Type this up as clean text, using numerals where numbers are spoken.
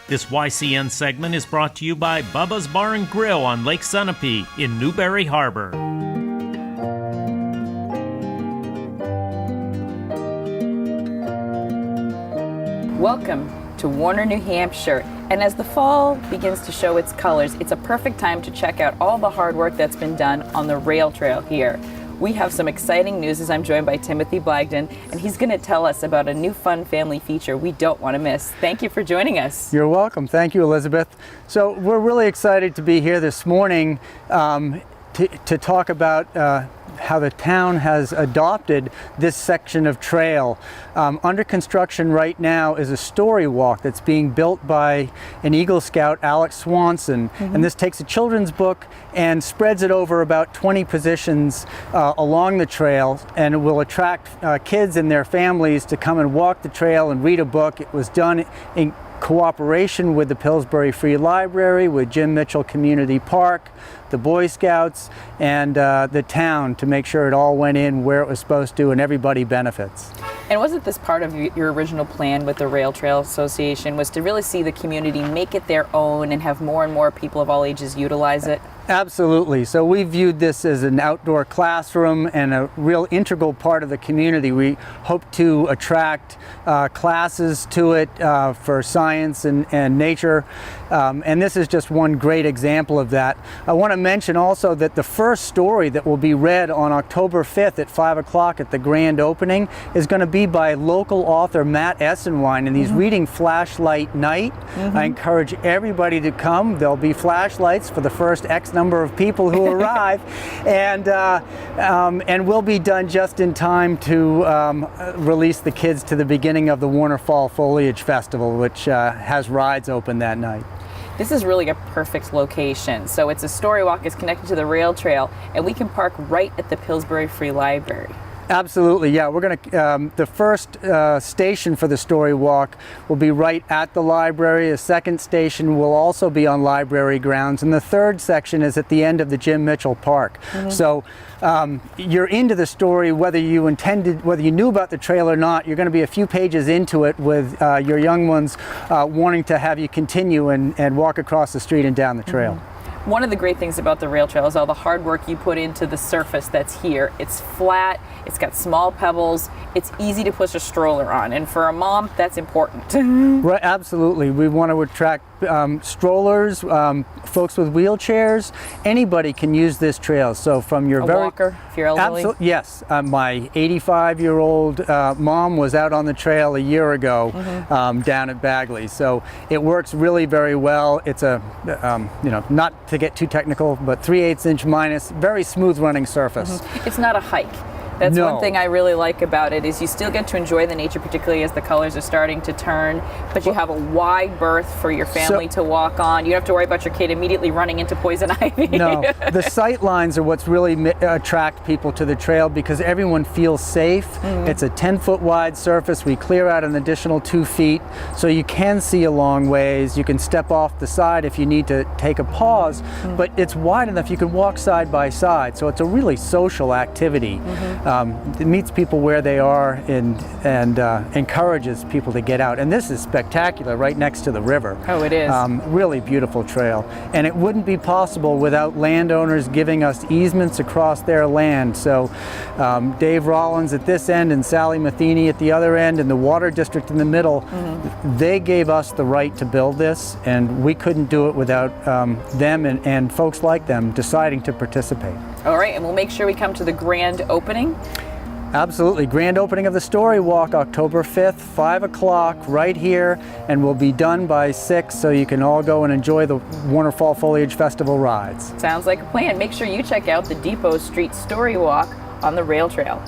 This YCN segment is brought to you by Bubba's Bar and Grill on Lake Sunapee in Newberry Harbor. Welcome to Warner, New Hampshire. And as the fall begins to show its colors, it's a perfect time to check out all the hard work that's been done on the rail trail here. We have some exciting news as I'm joined by Timothy Blagden, and he's going to tell us about a new fun family feature we don't want to miss. Thank you for joining us. You're welcome. Thank you, Elizabeth. So we're really excited to be here this morning to talk about how the town has adopted this section of trail. Under construction right now is a story walk that's being built by an Eagle Scout, Alex Swanson. And this takes a children's book and spreads it over about 20 positions along the trail, and it will attract kids and their families to come and walk the trail and read a book. It was done in cooperation with the Pillsbury Free Library, with Jim Mitchell Community Park, the Boy Scouts, and the town to make sure it all went in where it was supposed to and everybody benefits. And wasn't this part of your original plan with the Rail Trail Association, was to really see the community make it their own and have more and more people of all ages utilize it? Absolutely. So we viewed this as an outdoor classroom and a real integral part of the community. We hope to attract classes to it for science and nature. And this is just one great example of that. I want to mention also that the first story that will be read on October 5th at 5 o'clock at the grand opening is going to be by local author Matt Essenwine, and he's reading Flashlight Night. I encourage everybody to come. There'll be flashlights for the first X number of people who arrive, and we'll be done just in time to release the kids to the beginning of the Warner Fall Foliage Festival, which has rides open that night. This is really a perfect location. So it's a story walk, it's connected to the rail trail, and we can park right at the Pillsbury Free Library. Absolutely, yeah. We're going to, the first station for the story walk will be right at the library. The second station will also be on library grounds, and the third section is at the end of the Jim Mitchell Park. So you're into the story whether you knew about the trail or not. You're going to be a few pages into it with your young ones wanting to have you continue and walk across the street and down the trail. One of the great things about the rail trail is all the hard work you put into the surface that's here. It's flat, it's got small pebbles, it's easy to push a stroller on, and for a mom, that's important. Right, absolutely. We want to attract strollers, folks with wheelchairs. Anybody can use this trail. So from your walker, if you're elderly? Yes. My 85-year-old mom was out on the trail a year ago down at Bagley. So it works really very well. It's a, not to get too technical, but 3/8 inch minus, very smooth running surface. It's not a hike. That's one thing I really like about it, is you still get to enjoy the nature, particularly as the colors are starting to turn, but you have a wide berth for your family to walk on. You don't have to worry about your kid immediately running into poison ivy. No, the sight lines are what's really attract people to the trail, because everyone feels safe. It's a 10-foot wide surface. We clear out an additional 2 feet, so you can see a long ways. You can step off the side if you need to take a pause, but it's wide enough you can walk side by side, so it's a really social activity. It meets people where they are and encourages people to get out. And this is spectacular, right next to the river. Oh, it is. Really beautiful trail. And it wouldn't be possible without landowners giving us easements across their land. So Dave Rollins at this end and Sally Matheny at the other end, and the Water District in the middle, they gave us the right to build this, and we couldn't do it without them and folks like them deciding to participate. All right, and we'll make sure we come to the grand opening. Absolutely. Grand opening of the story walk, October 5th, 5 o'clock, right here, and we'll be done by 6, so you can all go and enjoy the Warner Fall Foliage Festival rides. Sounds like a plan. Make sure you check out the Depot Street Story Walk on the rail trail.